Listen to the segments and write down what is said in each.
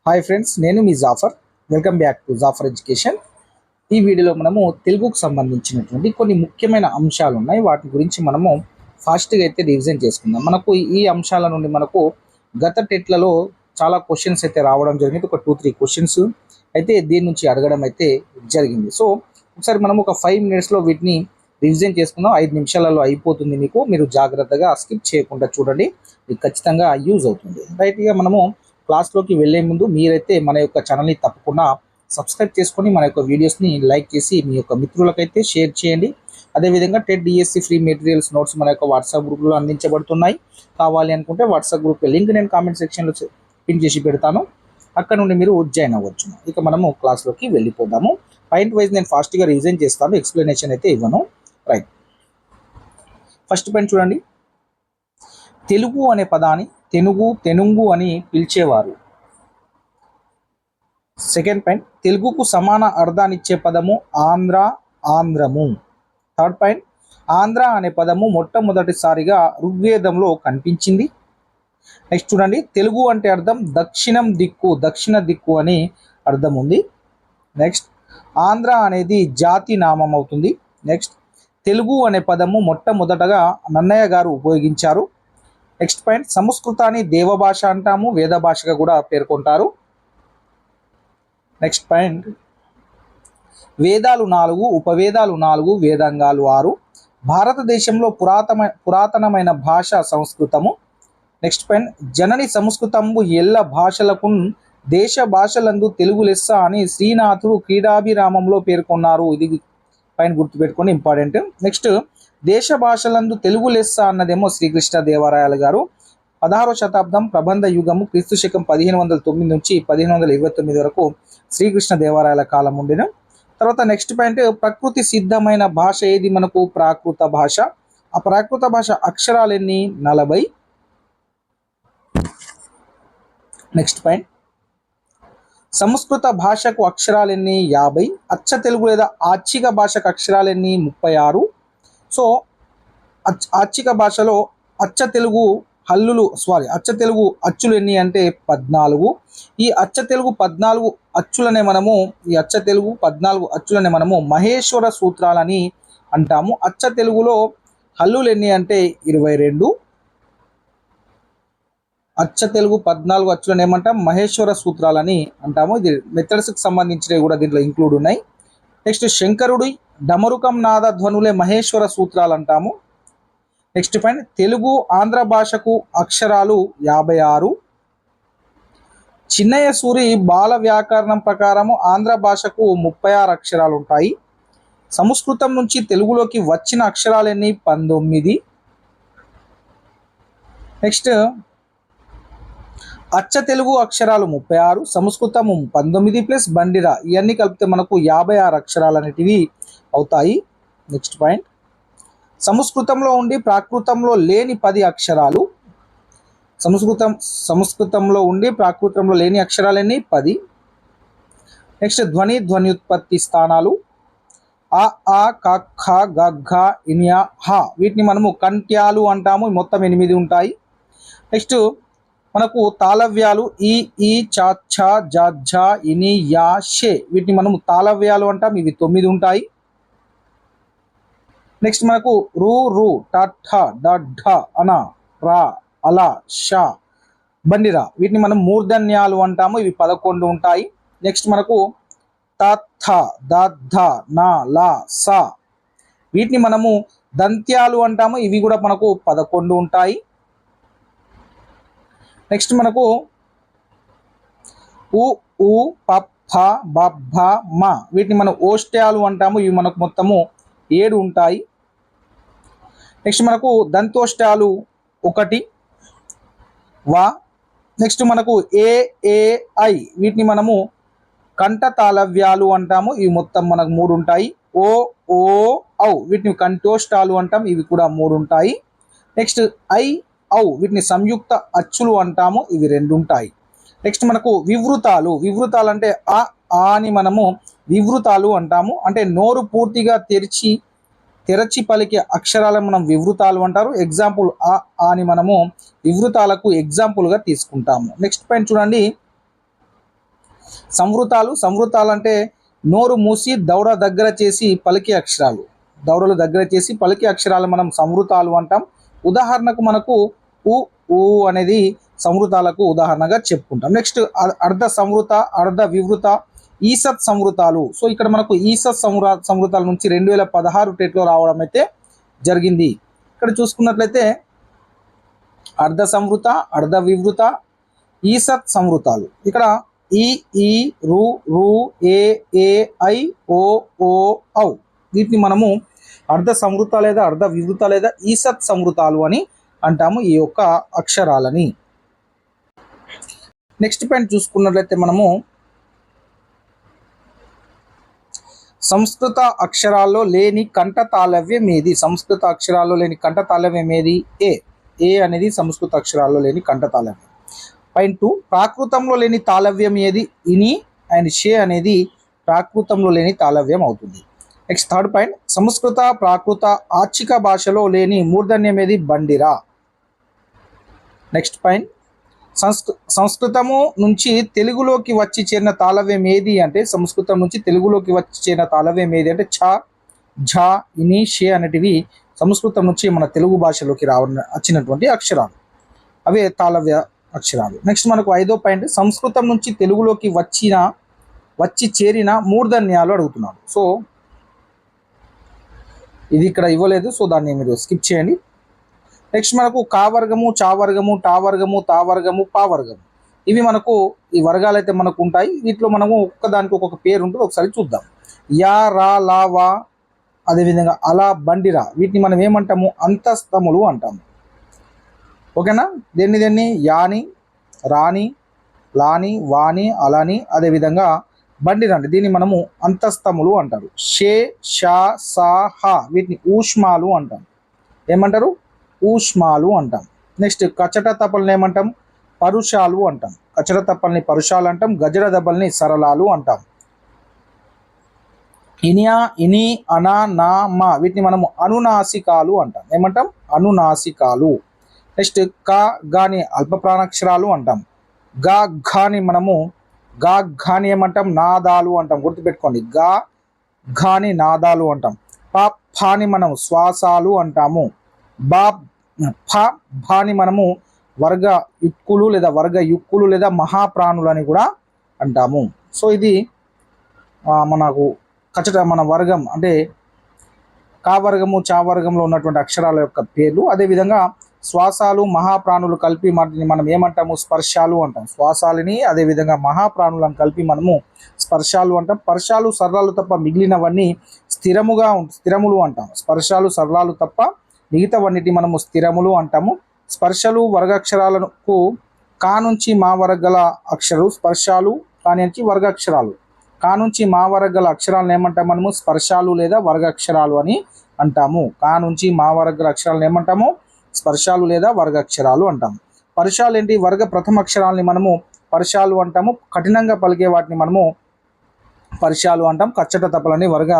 Hi friends, నేను మీ Jafar. Welcome back to Jafar education. ఈ వీడియోలో మనము తెలుగుకు సంబంధించినటువంటి కొన్ని ముఖ్యమైన అంశాలు ఉన్నాయి. వాటి గురించి మనము ఫాస్ట్గా అయితే రివిజన్ చేసుకుందాం. మనకు ఈ అంశాల నుండి మనకు గత టెట్లలో చాలా క్వశ్చన్స్ అయితే రావడం జరిగింది. ఒక 2-3 క్వశ్చన్స్ అయితే దీని నుంచి అడగడం అయితే జరిగింది. సో ఒకసారి మనం ఒక 5 మినిట్స్లో వీటిని రివిజన్ చేసుకుందాం. 5 నిమిషాలలో అయిపోతుంది. మీరు జాగ్రత్తగా స్కిప్ చేయకుండా చూడండి, మీకు ఖచ్చితంగా యూజ్ అవుతుంది. రైట్గా మనము క్లాస్లోకి వెళ్ళే ముందు మీరైతే మన యొక్క ఛానల్ని తప్పకుండా సబ్స్క్రైబ్ చేసుకొని మన యొక్క వీడియోస్ని లైక్ చేసి మీ యొక్క మిత్రులకైతే షేర్ చేయండి. అదేవిధంగా TET DSC free materials notes మన యొక్క వాట్సాప్ గ్రూప్లో అందించబడుతున్నాయి. కావాలి అనుకుంటే వాట్సాప్ గ్రూప్ లింక్ నేను కామెంట్ సెక్షన్లో పిన్ చేసి పెడతాను, అక్కడ నుండి మీరు జాయిన్ అవ్వచ్చు. ఇక మనము క్లాస్లోకి వెళ్ళిపోదాము. పాయింట్ వైజ్ నేను ఫాస్ట్గా రివిజన్ చేస్తాను, ఎక్స్ప్లెనేషన్ అయితే ఇవ్వను. రైట్, ఫస్ట్ పాయింట్ చూడండి. తెలుగు అనే పదాన్ని తెనుగు అని పిలిచేవారు. సెకండ్ పాయింట్, తెలుగుకు సమాన అర్థాన్ని ఇచ్చే పదము ఆంధ్రము. థర్డ్ పాయింట్, ఆంధ్ర అనే పదము మొట్టమొదటిసారిగా ఋగ్వేదంలో కనిపించింది. నెక్స్ట్ చూడండి, తెలుగు అంటే అర్థం దక్షిణ దిక్కు అని అర్థం ఉంది. నెక్స్ట్, ఆంధ్ర అనేది జాతి నామం అవుతుంది. నెక్స్ట్, తెలుగు అనే పదము మొట్టమొదటగా నన్నయ్య గారు ఉపయోగించారు. నెక్స్ట్ పాయింట్, సంస్కృతాన్ని దేవభాష అంటాము, వేద భాషగా కూడా పేర్కొంటారు. నెక్స్ట్ పాయింట్, వేదాలు 4, ఉపవేదాలు 4, వేదాంగాలు 6. భారతదేశంలో పురాతనమైన భాష సంస్కృతము. నెక్స్ట్ పాయింట్, జనని సంస్కృతంబు ఎల్ల భాషలకు దేశ భాషలందు తెలుగు లెస్స అని శ్రీనాథుడు క్రీడాభిరామంలో పేర్కొన్నారు. ఇది పాయింట్ గుర్తుపెట్టుకోండి, ఇంపార్టెంట్. నెక్స్ట్, దేశ భాషలందు తెలుగు లెస్స అన్నదేమో శ్రీకృష్ణ దేవరాయలు గారు. 16వ శతాబ్దం ప్రబంధ యుగము క్రీస్తు శకం 1509 నుంచి 1529 వరకు శ్రీకృష్ణ దేవరాయల కాలం ఉండిన. తర్వాత నెక్స్ట్ పాయింట్, ప్రకృతి సిద్ధమైన భాష ఏది మనకు? ప్రాకృత భాష. ఆ ప్రాకృత భాష అక్షరాలు ఎన్ని? 40. నెక్స్ట్ పాయింట్, సంస్కృత భాషకు అక్షరాలు ఎన్ని? 50. అచ్చ తెలుగు లేదా ఆచ్చిక భాషకు అక్షరాలు ఎన్ని? 36. సో ఆచ్చిక భాషలో అచ్చ తెలుగు అచ్చులు ఎన్ని అంటే 14. ఈ అచ్చ తెలుగు 14 అచ్చులనే మనము మహేశ్వర సూత్రాలని అంటాము. అచ్చ తెలుగులో హల్లులు ఎన్ని అంటే 22. అచ్చ తెలుగు 14 అచ్చులను ఏమంటాం? మహేశ్వర సూత్రాలని అంటాము. ఇది మెథడ్స్కి సంబంధించినవి కూడా దీంట్లో ఇంక్లూడ్ ఉన్నాయి. నెక్స్ట్, శంకరుడి డమరుకం నాద ధ్వనులే మహేశ్వర సూత్రాలు అంటాము. నెక్స్ట్ పాయింట్, తెలుగు ఆంధ్ర భాషకు అక్షరాలు 56. చిన్నయ్య సూరి బాల వ్యాకరణం ప్రకారము ఆంధ్ర భాషకు 36 అక్షరాలు ఉంటాయి. సంస్కృతం నుంచి తెలుగులోకి వచ్చిన అక్షరాలు ఎన్ని? 19. నెక్స్ట్, అచ్చ తెలుగు అక్షరాలు 36, సంస్కృతము 19 ప్లస్ బండిరా ఇవన్నీ కలిపితే మనకు 56 అక్షరాలు అనేటివి అవుతాయి. నెక్స్ట్ పాయింట్, సంస్కృతంలో ఉండి ప్రాకృతంలో లేని 10 అక్షరాలు. సంస్కృతంలో ఉండి ప్రాకృతంలో లేని అక్షరాలన్నీ 10. నెక్స్ట్, ధ్వనియుత్పత్తి స్థానాలు అ, ఆ, క, ఖ, గ, ఘ, ఇనియ, హ. వీటిని మనము కంట్యాలు అంటాము. మొత్తం 8 ఉంటాయి. నెక్స్ట్, మనకు తాళవ్యాలు ఈ, చ, ఛ, జ, ఝ, ఇని, యా, షే. వీటిని మనము తాళవ్యాలు అంటాం. ఇవి 9 ఉంటాయి. నెక్స్ట్, మనకు రు, ట, ఠ, డ, ఢ, అన, రా, అల, ష, బండిరా. వీటిని మనం మూర్ధన్యాలు అంటాము. ఇవి 11 ఉంటాయి. నెక్స్ట్, మనకు త, థ, ద, ధ, న, ల, స. వీటిని మనము దంత్యాలు అంటాము. ఇవి కూడా మనకు 11 ఉంటాయి. నెక్స్ట్, మనకు ఉ, ప, ఫ, బ, భ, మ. వీటిని మనం ఓష్ట్యాలు అంటాము. ఇవి మనకు మొత్తము 7 ఉంటాయి. నెక్స్ట్, మనకు దంతోష్ట్యాలు 1 వా. నెక్స్ట్, మనకు ఏ, ఐ. వీటిని మనము కంఠ తాళవ్యాలు అంటాము. ఇవి మొత్తం మనకు 3 ఉంటాయి. ఓ, ఔ. వీటిని కంఠోష్టాలు అంటాం. ఇవి కూడా 3 ఉంటాయి. నెక్స్ట్, ఐ, ఔ. వీటిని సంయుక్త అచ్చులు అంటాము. ఇవి 2 ఉంటాయి. నెక్స్ట్, మనకు వివృతాలు అంటే ఆ అని మనము వివృతాలు అంటాము. అంటే నోరు పూర్తిగా తెరచి పలికే అక్షరాలను మనం వివృతాలు అంటారు. ఎగ్జాంపుల్ ఆ అని మనము వివృతాలకు ఎగ్జాంపుల్గా తీసుకుంటాము. నెక్స్ట్ పాయింట్ చూడండి, సంవృతాలు అంటే నోరు మూసి దవడ దగ్గర చేసి పలికే అక్షరాలు, దవడలు దగ్గర చేసి పలికే అక్షరాలు మనం సంవృతాలు అంటాం. ఉదాహరణకు మనకు ఉ ఊ అనేది సంవృతాలకు ఉదాహరణగా చెప్పుకుంటాం. నెక్స్ట్ అర్ధ సంవృత, అర్ధ వివృత, ఈసత్ సంవృతాలు. సో ఇక్కడ మనకు ఈసత్ సంవృతాల నుంచి 2016 టెట్లో రావడం అయితే జరిగింది. ఇక్కడ చూసుకున్నట్లయితే అర్ధ సంవృత, అర్ధ వివృత, ఈసత్ సంవృతాలు. ఇక్కడ ఈ ఈ రు రు ఏ ఏ ఐ ఓ ఓ ఔ వీటిని మనము అర్ధ సంవృత లేదా అర్ధ వివృత లేదా ఈసత్ సంవృతాలు అని అంటాము ఈ యొక్క అక్షరాలని. నెక్స్ట్ పాయింట్ చూసుకున్నట్లయితే మనము సంస్కృత అక్షరాల్లో లేని కంఠ తాళవ్యం ఏది? సంస్కృత అక్షరాల్లో లేని కంఠ తాళవ్యం ఏది? ఏ అనేది సంస్కృత అక్షరాల్లో లేని కంఠ తాళవ్యం. పాయింట్ 2, ప్రాకృతంలో లేని తాళవ్యం ఏది? ఇని అండ్ షే అనేది ప్రాకృతంలో లేని తాళవ్యం అవుతుంది. నెక్స్ట్ థర్డ్ పాయింట్, సంస్కృత ప్రాకృత ఆచిక భాషలో లేని మూర్ధన్యం ఏది? బండిరా. నెక్స్ట్ పాయింట్, సంస్కృతము నుంచి తెలుగులోకి వచ్చి చేరిన తాళవ్యం ఏది అంటే, సంస్కృతం నుంచి తెలుగులోకి వచ్చి చేరిన తాళవ్యం ఏది అంటే ఛ, ఝ, ఇని, షే అనేటివి సంస్కృతం నుంచి మన తెలుగు భాషలోకి వచ్చినటువంటి అక్షరాలు, అవే తాళవ్య అక్షరాలు. నెక్స్ట్ మనకు 5వ పాయింట్, సంస్కృతం నుంచి తెలుగులోకి వచ్చి చేరిన మూర్ధన్యాలు అడుగుతున్నాడు. సో ఇది ఇక్కడ ఇవ్వలేదు, సో దాన్ని మీరు స్కిప్ చేయండి. నెక్స్ట్ మనకు కా వర్గము, చా వర్గము, టా వర్గము, తా వర్గము, పా వర్గము, ఇవి మనకు ఈ వర్గాలు అయితే మనకు ఉంటాయి. వీటిలో మనము ఒక్కదానికి ఒక్కొక్క పేరు ఉంటుంది, ఒకసారి చూద్దాం. యా, రా, లా, వా, అదేవిధంగా అలా, బండిరా, వీటిని మనం ఏమంటాము? అంతస్తములు అంటాము. ఓకేనా? దేన్ని యాని, రాని, లాని, వాని, అలాని, అదేవిధంగా బండిరండి, దీన్ని మనము అంతస్తములు అంటారు. షే, షా, సా, హా వీటిని ఊష్మాలు అంటాం. ఏమంటారు? ఊష్మాలు అంటాం. నెక్స్ట్ కచట తప్పల్ని ఏమంటాం? పరుషాలు అంటాం. కచట తప్పల్ని పరుషాలు అంటాం. గజడ దెబ్బల్ని సరళాలు అంటాం. ఇనియా, ఇని, అనా, నా, మా వీటిని మనము అనునాసికాలు అంటాం. ఏమంటాం? అనునాసికాలు. నెక్స్ట్ క, గాని అల్ప ప్రాణాక్షరాలు అంటాం. గా, ఘాని మనము ఘాని ఏమంటాం? నాదాలు అంటాం. గుర్తుపెట్టుకోండి, ఘాని నాదాలు అంటాం. ఫాని మనం శ్వాసాలు అంటాము. భాని మనము వర్గ యుక్కులు లేదా మహాప్రాణులు అని కూడా అంటాము. సో ఇది మనకు మన వర్గం అంటే కా వర్గము, చా వర్గంలో ఉన్నటువంటి అక్షరాల యొక్క పేర్లు. అదేవిధంగా శ్వాసాలు, మహాప్రాణులు కలిపి వాటిని మనం ఏమంటాము? స్పర్శాలు అంటాం. శ్వాసాలని అదేవిధంగా మహాప్రాణులను కలిపి మనము స్పర్శాలు అంటాం. స్పర్శాలు, సరళాలు తప్ప మిగిలినవన్నీ స్థిరములు అంటాం. స్పర్శాలు, సరళాలు తప్ప మిగతావన్నిటి మనము స్థిరములు అంటాము. స్పర్శలు వర్గాక్షరాలకు కా నుంచి మా వరకు గల అక్షరాలు స్పర్శాలు, కా నుంచి వర్గాక్షరాలు. కా నుంచి మా వరకు గల అక్షరాలను ఏమంటాం? మనము స్పర్శాలు లేదా వర్గాక్షరాలు అని అంటాము. కా నుంచి మా వరకు గల అక్షరాలను ఏమంటాము? స్పర్శాలు లేదా వర్గాక్షరాలు అంటాము. పరుషాలు ఏంటి? వర్గ ప్రథమ అక్షరాలని మనము పరుషాలు అంటాము. కఠినంగా పలికే వాటిని మనము పరుషాలు అంటాం. కచ్చట తప్పలని వర్గ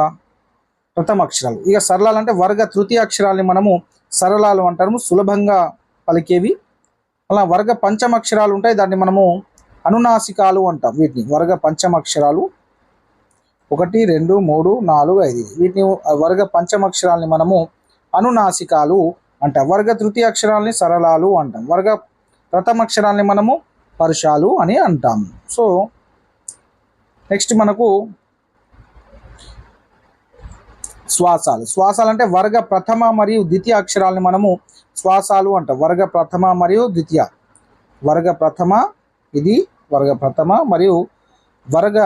ప్రథమ అక్షరాలు. ఇక సరళాలు అంటే వర్గ తృతీయ అక్షరాలని మనము సరళాలు అంటాము, సులభంగా పలికేవి. అలా వర్గ పంచమ అక్షరాలు ఉంటాయి, దాన్ని మనము అనునాసికాలు అంటాం. వీటిని వర్గ పంచమ అక్షరాలు 1, 2, 3, 4, 5 వీటిని వర్గ పంచమ అక్షరాలని మనము అనునాసికాలు అంటాం. వర్గ తృతీయ అక్షరాలని సరళాలు అంటాం. వర్గ ప్రథమ అక్షరాలని మనము పరుషాలు అని అంటాము. సో నెక్స్ట్ మనకు శ్వాసాలు అంటే వర్గ ప్రథమ మరియు ద్వితీయ అక్షరాలని మనము శ్వాసాలు అంటాం. వర్గ ప్రథమ మరియు ద్వితీయ, వర్గ ప్రథమ, ఇది వర్గ ప్రథమ మరియు వర్గ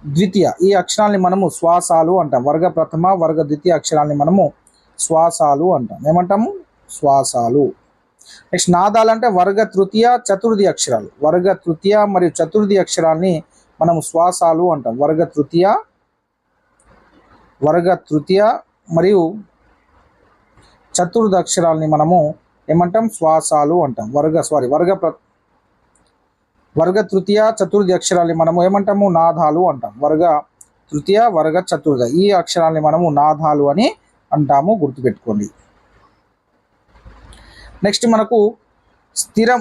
ద్వితీయ, ఈ అక్షరాలని మనము శ్వాసాలు అంటాం. వర్గ ప్రథమ, వర్గ ద్వితీయ అక్షరాలని మనము శ్వాసాలు అంటాం. ఏమంటాము? శ్వాసాలు. నెక్స్ట్ నాదాలు అంటే వర్గ తృతీయ, చతుర్థి అక్షరాలు. వర్గ తృతీయ మరియు చతుర్థి అక్షరాలని మనము శ్వాసాలు అంటాం. వర్గ తృతీయ మరియు చతుర్థ అక్షరాలని మనము ఏమంటాం? శ్వాసాలు అంటాం. వర్గ తృతీయ చతుర్థి అక్షరాలని మనము ఏమంటాము? నాదాలు అంటాం. వర్గ తృతీయ, వర్గ చతుర్థ ఈ అక్షరాలని మనము నాదాలు అని అంటాము. గుర్తుపెట్టుకోండి. నెక్స్ట్ మనకు స్థిరం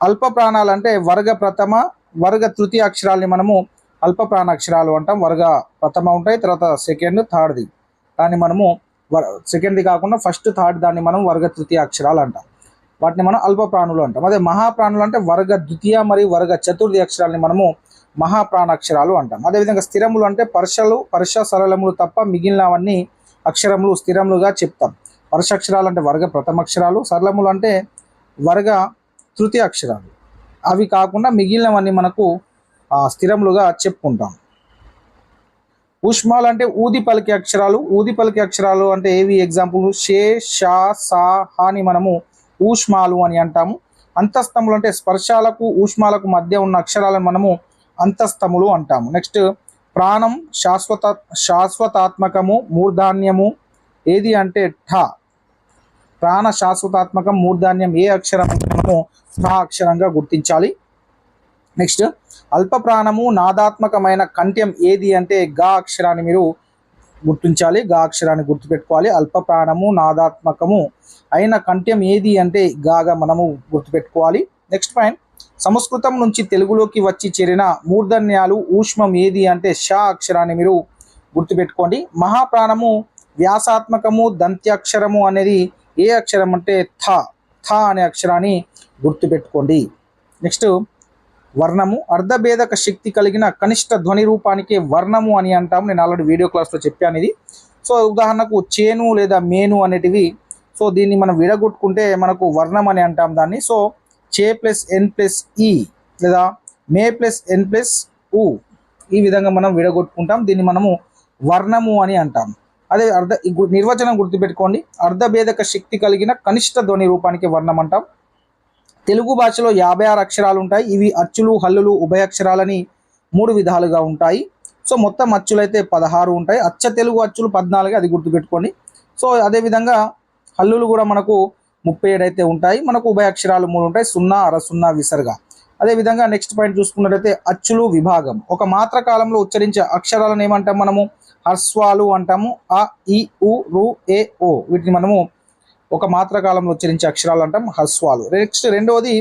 అల్ప ప్రాణాలు అంటే వర్గ ప్రథమ, వర్గ తృతీయ అక్షరాలని మనము అల్ప ప్రాణాక్షరాలు అంటాం. వర్గ ప్రథమ ఉంటాయి, తర్వాత సెకండ్ థర్డ్ది దాన్ని మనము సెకండ్ది కాకుండా ఫస్ట్ థర్డ్ దాన్ని మనం వర్గ తృతీయ అక్షరాలు అంటాం. వాటిని మనం అల్ప ప్రాణులు అంటాం. అదే మహాప్రాణులు అంటే వర్గ ద్వితీయ మరియు వర్గ చతుర్థి అక్షరాలని మనము మహాప్రాణాక్షరాలు అంటాం. అదేవిధంగా స్థిరములు అంటే పర్ష సరళములు తప్ప మిగిలినవన్నీ అక్షరములు స్థిరములుగా చెప్తాం. పర్ష అక్షరాలు అంటే వర్గ ప్రథమ అక్షరాలు, సరళములు అంటే వర్గ తృతీయ అక్షరాలు. అవి కాకుండా మిగిలినవన్నీ మనకు స్థిరములుగా చెప్పుకుంటాం. ఊష్మాలు అంటే ఊది పలికే అక్షరాలు. ఊది పలికే అక్షరాలు అంటే ఏవి? ఎగ్జాంపుల్ షే, షా, సా, హాని మనము ఊష్మాలు అని అంటాము. అంతస్తములు అంటే స్పర్శాలకు ఊష్మాలకు మధ్య ఉన్న అక్షరాలను మనము అంతస్తములు అంటాము. నెక్స్ట్ ప్రాణం శాశ్వతాత్మకము మూర్ధాన్యము ఏది అంటే ఠ. ప్రాణ శాశ్వతాత్మకం మూర్ధాన్యం ఏ అక్షరం మనము ఠ అక్షరంగా గుర్తించాలి. నెక్స్ట్ అల్ప ప్రాణము నాదాత్మకమైన కంఠ్యం ఏది అంటే గా అక్షరాన్ని మీరు గుర్తించాలి. గా అక్షరాన్ని గుర్తుపెట్టుకోవాలి. అల్ప ప్రాణము నాదాత్మకము అయిన కంఠ్యం ఏది అంటే గాగా మనము గుర్తుపెట్టుకోవాలి. నెక్స్ట్ పాయింట్, సంస్కృతం నుంచి తెలుగులోకి వచ్చి చేరిన మూర్ధన్యాలు ఊష్మం ఏది అంటే ష అక్షరాన్ని మీరు గుర్తుపెట్టుకోండి. మహాప్రాణము వ్యాసాత్మకము దంత్యాక్షరము అనేది ఏ అక్షరం అంటే థ అనే అక్షరాన్ని గుర్తుపెట్టుకోండి. నెక్స్ట్ వర్ణము అర్ధభేదక శక్తి కలిగిన కనిష్ట ధ్వని రూపానికి వర్ణము అని అంటాము. నేను ఆల్రెడీ వీడియో క్లాస్లో చెప్పాను ఇది. సో ఉదాహరణకు చేను లేదా మేను అనేటివి. సో దీన్ని మనం విడగొట్టుకుంటే మనకు వర్ణం అని అంటాం దాన్ని. సో చే ప్లస్ ఎన్ ప్లస్ ఈ లేదా మే ప్లస్ ఎన్ ప్లస్ ఊ ఈ విధంగా మనం విడగొట్టుకుంటాం. దీన్ని మనము వర్ణము అని అంటాం. అదే నిర్వచనం గుర్తుపెట్టుకోండి. అర్ధభేదక శక్తి కలిగిన కనిష్ట ధ్వని రూపానికి వర్ణం అంటాం. తెలుగు భాషలో 56 అక్షరాలు ఉంటాయి. ఇవి అచ్చులు హల్లులు ఉభయాక్షరాలని 3 విధాలుగా ఉంటాయి. సో మొత్తం అచ్చులు అయితే 16 ఉంటాయి. అచ్చ తెలుగు అచ్చులు 14, అది గుర్తుపెట్టుకోండి. సో అదేవిధంగా హల్లులు కూడా మనకు 37 అయితే ఉంటాయి. మనకు ఉభయాక్షరాలు 3 ఉంటాయి, 0, అర 0, విసర్గ. అదేవిధంగా నెక్స్ట్ పాయింట్ చూసుకున్నట్లయితే అచ్చులు విభాగం. ఒక మాత్ర కాలంలో ఉచ్చరించే అక్షరాలను ఏమంటాం మనము? హ్రస్వాలు అంటాము. అ, ఇ, ఉ, రు, ఏ, ఓ వీటిని మనము ఒక మాత్ర కాలంలో ఉచ్చరించే అక్షరాలు అంటాం హ్రస్వాలు. నెక్స్ట్ రెండవది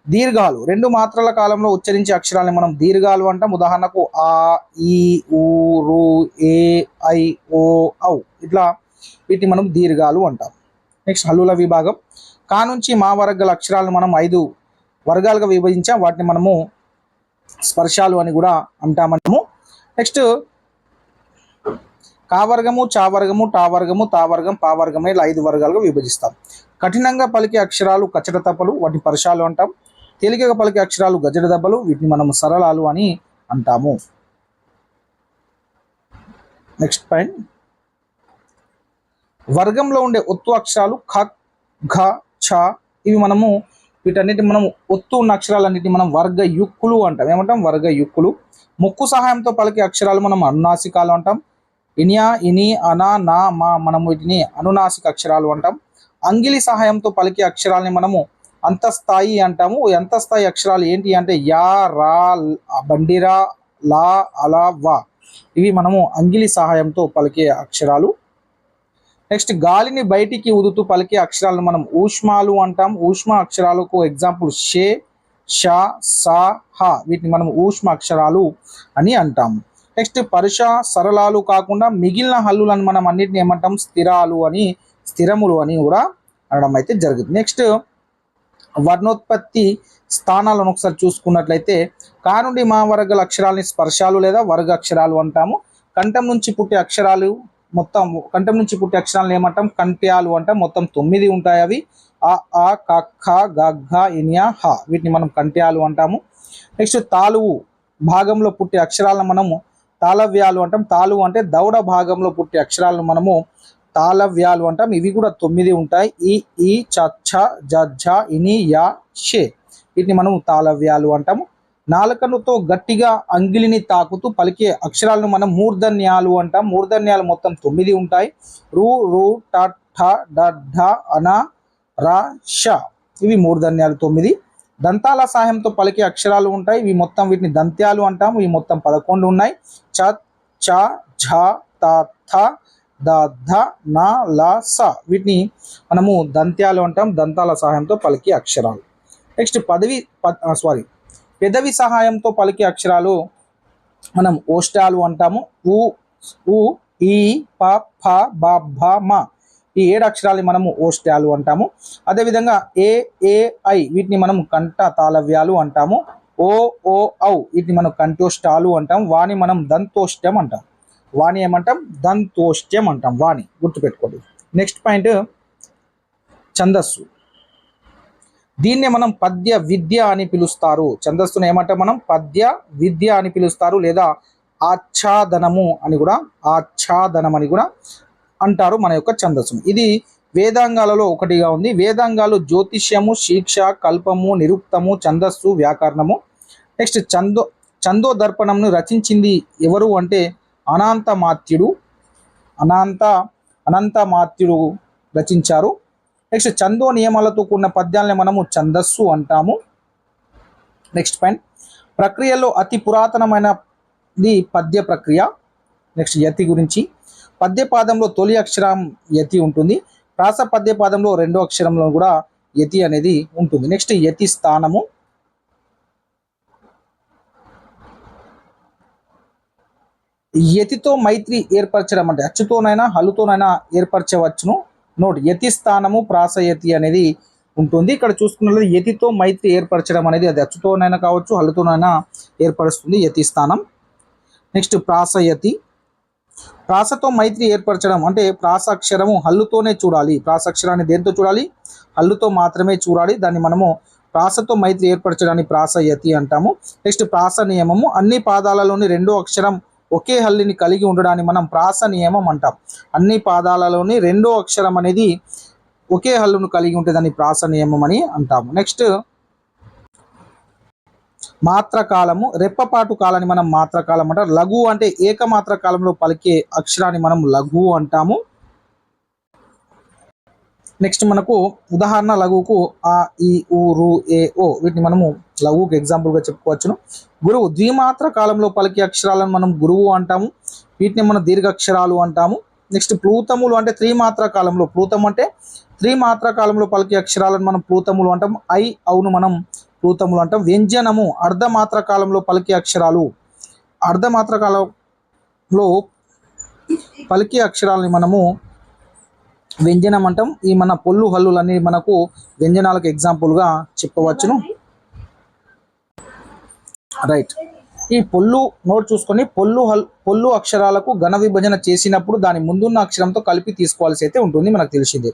దీర్ఘాలు. 2 మాత్రల కాలంలో ఉచ్చరించే అక్షరాలని మనం దీర్ఘాలు అంటాం. ఉదాహరణకు ఆ, ఈ, ఊ, రు, ఏ, ఐ, ఓ, ఔ ఇట్లా వీటిని మనం దీర్ఘాలు అంటాం. నెక్స్ట్ హల్లుల విభాగం. కా నుంచి మా వరకు గల అక్షరాలను మనం 5 వర్గాలుగా విభజించాం. వాటిని మనము స్పర్శాలు అని కూడా అంటామన్నాము. నెక్స్ట్ కావర్గము, చావర్గము, టావర్గము, తావర్గం, పావర్గం ఇలా 5 వర్గాలుగా విభజిస్తాం. కఠినంగా పలికే అక్షరాలు కచట తప్పలు, వాటిని పర్షాలు అంటాం. తేలికగా పలికే అక్షరాలు గజడ దెబ్బలు, వీటిని మనము సరళాలు అని అంటాము. నెక్స్ట్ పాయింట్, వర్గంలో ఉండే ఒత్తు అక్షరాలు ఖ, ఘ, ఛ ఇవి మనము వీటన్నిటి మనం ఒత్తు ఉన్న అక్షరాలన్నిటిని మనం వర్గ యుక్కులు అంటాం. ఏమంటాం? వర్గ యుక్కులు. ముక్కు సహాయంతో పలికే అక్షరాలు మనం అనునాసికాలు అంటాం. ఇనియా, ఇని, అన, నా, మా మనం వీటిని అనునాసిక అక్షరాలు అంటాం. అంగిలి సహాయంతో పలికే అక్షరాలని మనము అంతస్థాయి అంటాము. అంతస్థాయి అక్షరాలు ఏంటి అంటే యా, రా, బండిరా, లా, అలా, వా ఇవి మనము అంగిలి సహాయంతో పలికే అక్షరాలు. నెక్స్ట్ గాలిని బయటికి ఊదుతూ పలికే అక్షరాలను మనం ఊష్మాలు అంటాం. ఊష్మ అక్షరాలకు ఎగ్జాంపుల్ షే, షా, సా, హ వీటిని మనం ఊష్మ అక్షరాలు అని అంటాము. నెక్స్ట్ పరుష సరళాలు కాకుండా మిగిలిన హల్లులను మనం అన్నిటిని ఏమంటాం? స్థిరాలు అని, స్థిరములు అని కూడా అనడం అయితే జరుగుతుంది. నెక్స్ట్ వర్ణోత్పత్తి స్థానాలను ఒకసారి చూసుకున్నట్లయితే కా నుండి మా వరకు గల అక్షరాలని స్పర్శాలు లేదా వర్గ అక్షరాలు అంటాము. కంఠం నుంచి పుట్టే అక్షరాలు మొత్తం కంఠం నుంచి పుట్టే అక్షరాలను ఏమంటాం? కంఠ్యాలు అంటాం. మొత్తం 9 ఉంటాయి అవి. అ, ఆ, క, ఖ, గ, ఘ, ఇనియా, హ వీటిని మనం కంఠ్యాలు అంటాము. నెక్స్ట్ తాలువు భాగంలో పుట్టే అక్షరాలను మనము తాళవ్యాలు అంటాం. తాలువు అంటే దౌడ భాగంలో పుట్టే అక్షరాలను మనము తాళవ్యాలు అంటాం. ఇవి కూడా 9 ఉంటాయి. ఈ, ఈ, చ, ఛ, జ, ఝ, ఇని, యా, షే వీటిని మనం తాళవ్యాలు అంటాము. నాలుకనుతో గట్టిగా అంగిలిని తాకుతూ పలికే అక్షరాలను మనం మూర్ధన్యాలు అంటాం. మూర్ధన్యాలు మొత్తం 9 ఉంటాయి. రు, రు, ట, ఠ, డ, ఢ, అన, ర, ష ఇవి మూర్ధన్యాలు 9. దంతాల సహాయంతో పలికే అక్షరాలు ఉంటాయి. ఇవి మొత్తం వీటిని దంత్యాలు అంటాము. ఇవి మొత్తం 11 ఉన్నాయి. చ, చ, ఝ, త, థ, ద, ధ, న, ల, స వీటిని మనము దంత్యాలు అంటాం. దంతాల సహాయంతో పలికే అక్షరాలు. నెక్స్ట్ పెదవి సహాయంతో పలికే అక్షరాలు మనం ఓష్టాలు అంటాము. ఉ ఉ ఈ ప ఫ బ భ మ ఈ 7 అక్షరాలని మనము ఓష్టాలు అంటాము. అదేవిధంగా ఏ ఏ ఐ వీటిని మనం కంఠ తాళవ్యాలు అంటాము. ఓ ఓ ఔ వీటిని మనం కంఠోష్టాలు అంటాం. వాణి మనం దంతోష్టం అంటాం. వాణి ఏమంటాం? దంతోష్ట్యం అంటాం. వాణి గుర్తుపెట్టుకోండి. నెక్స్ట్ పాయింట్ ఛందస్సు. దీన్నే మనం పద్య విద్య అని పిలుస్తారు. ఛందస్సును ఏమంటాం మనం? పద్య విద్య అని పిలుస్తారు, లేదా ఆచ్ఛాదనము అని కూడా అంటారు మన యొక్క ఛందస్సును. ఇది వేదాంగాలలో ఒకటిగా ఉంది. వేదాంగాలు జ్యోతిష్యము, శిక్ష, కల్పము, నిరుక్తము, ఛందస్సు, వ్యాకరణము. నెక్స్ట్ ఛందో దర్పణంను రచించింది ఎవరు అంటే అనంతమాత్యుడు రచించారు. నెక్స్ట్ ఛందో నియమాలతో కూడిన పద్యాలని మనము ఛందస్సు అంటాము. నెక్స్ట్ పాయింట్ ప్రక్రియలో అతి పురాతనమైనది పద్య ప్రక్రియ. నెక్స్ట్ యతి గురించి. పద్యపాదంలో తొలి అక్షరం యతి ఉంటుంది. ప్రాస పద్యపాదంలో రెండో అక్షరంలో కూడా యతి అనేది ఉంటుంది. నెక్స్ట్ యతి స్థానము. యతితో మైత్రి ఏర్పరచడం అంటే అచ్చుతోనైనా హల్లుతోనైనా ఏర్పరచవచ్చును. నోట్ యతి స్థానము ప్రాసయతి అనేది ఉంటుంది. ఇక్కడ చూసుకున్నట్లయితే యతితో మైత్రి ఏర్పరచడం అనేది అది అచ్చుతోనైనా కావచ్చు, హల్లుతోనైనా ఏర్పరుస్తుంది యతి స్థానం. నెక్స్ట్ ప్రాసయతి. ప్రాసతో మైత్రి ఏర్పరచడం అంటే ప్రాసాక్షరము హల్లుతోనే చూడాలి. ప్రాసాక్షరాన్ని దేంతో చూడాలి? హల్లుతో మాత్రమే చూడాలి. దాన్ని మనము ప్రాసతో మైత్రి ఏర్పరచడాన్ని ప్రాసయతి అంటాము. నెక్స్ట్ ప్రాస నియమము. అన్ని పాదాలలోని రెండో అక్షరం ఒకే హల్లుని కలిగి ఉండడాన్ని మనం ప్రాస నియమం అంటాం. అన్ని పాదాలలోని రెండో అక్షరం అనేది ఒకే హల్లును కలిగి ఉంటే దాన్ని ప్రాస నియమం అని అంటాము. నెక్స్ట్ మాత్రకాలము. రెప్పపాటు కాలాన్ని మనం మాత్రకాలం అంటాం. లఘు అంటే ఏకమాత్ర కాలంలో పలికే అక్షరాన్ని మనం లఘు అంటాము. నెక్స్ట్ మనకు ఉదాహరణ లఘువుకు ఆ ఈ ఊ రు ఏ ఓ వీటిని మనము లఘువుకు ఎగ్జాంపుల్గా చెప్పుకోవచ్చును. గురువు ద్విమాత్ర కాలంలో పలికే అక్షరాలను మనం గురువు అంటాము. వీటిని మనం దీర్ఘాక్షరాలు అంటాము. నెక్స్ట్ ప్లూతములు అంటే త్రిమాత్ర కాలంలో, ప్లూతం అంటే త్రిమాత్ర కాలంలో పలికే అక్షరాలను మనం ప్లూతములు అంటాం. ఐ అవును మనం ప్లూతములు అంటాం. వ్యంజనము అర్ధమాత్ర కాలంలో పలికే అక్షరాలు, అర్ధమాత్ర కాలంలో పలికే అక్షరాలని మనము వ్యంజనం అంటాం. ఈ మన పొల్లు హల్లులన్నీ మనకు వ్యంజనాలకు ఎగ్జాంపుల్గా చెప్పవచ్చును. రైట్. ఈ పొల్లు నోట్ చూసుకొని పొల్లు అక్షరాలకు ఘన విభజన చేసినప్పుడు దాని ముందున్న అక్షరంతో కలిపి తీసుకోవాల్సి అయితే ఉంటుంది. మనకు తెలిసిందే.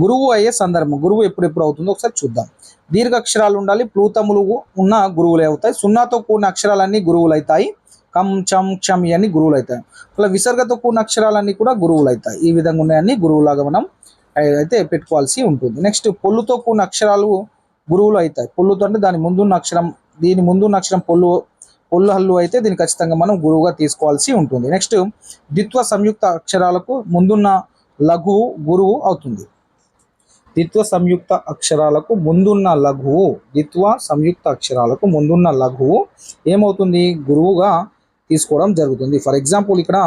గురువు అయ్యే సందర్భం, గురువు ఎప్పుడెప్పుడు అవుతుందో ఒకసారి చూద్దాం. దీర్ఘ అక్షరాలు ఉండాలి, ప్లూతములు ఉన్న గురువులే అవుతాయి. సున్నాతో కూడిన అక్షరాలన్నీ గురువులు అవుతాయి. కం చం క్షం ఇవన్నీ గురువులు అవుతాయి. అలా విసర్గతో కూడిన అక్షరాలన్నీ కూడా గురువులు అవుతాయి. ఈ విధంగా ఉన్నాయన్నీ గురువులాగా మనం అయితే పెట్టుకోవాల్సి ఉంటుంది. నెక్స్ట్ పొల్లుతో కూడిన అక్షరాలు గురువులు అవుతాయి. పొల్లుతో అంటే దాని ముందున్న అక్షరం, దీని ముందున్న అక్షరం పొల్లు హల్లు అయితే దీన్ని ఖచ్చితంగా మనం గురువుగా తీసుకోవాల్సి ఉంటుంది. నెక్స్ట్ ద్విత్వ సంయుక్త అక్షరాలకు ముందున్న లఘువు గురువు అవుతుంది. ద్విత్వ సంయుక్త అక్షరాలకు ముందున్న లఘువు ఏమవుతుంది? గురువుగా తీసుకోవడం జరుగుతుంది. ఫర్ ఎగ్జాంపుల్ ఇక్కడ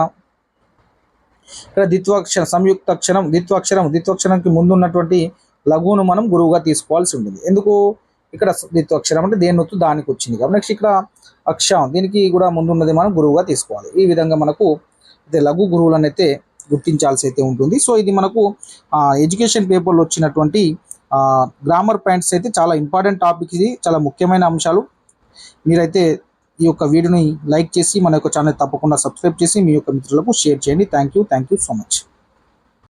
ద్విత్వాక్షరానికి ముందున్నటువంటి లఘువును మనం గురువుగా తీసుకోవాల్సి ఉంటుంది. ఎందుకు? ఇక్కడ ద్విత్వాక్షరం అంటే దేని నొత్తు దానికి వచ్చింది కాబట్టి. నెక్స్ట్ ఇక్కడ అక్షరం, దీనికి కూడా ముందున్నది మనం గురువుగా తీసుకోవాలి. ఈ విధంగా మనకు అయితే లఘు గురువులను అయితే గుర్తించాల్సి అయితే ఉంటుంది. సో ఇది మనకు ఎడ్యుకేషన్ పేపర్లో వచ్చినటువంటి గ్రామర్ పాయింట్స్ అయితే చాలా ఇంపార్టెంట్ టాపిక్. ఇది చాలా ముఖ్యమైన అంశాలు. మీరైతే ఈ యొక్క వీడియోని లైక్ చేసి మన యొక్క ఛానల్ తప్పకుండా సబ్స్క్రైబ్ చేసి మీ యొక్క మిత్రులకు షేర్ చేయండి. Thank you so much.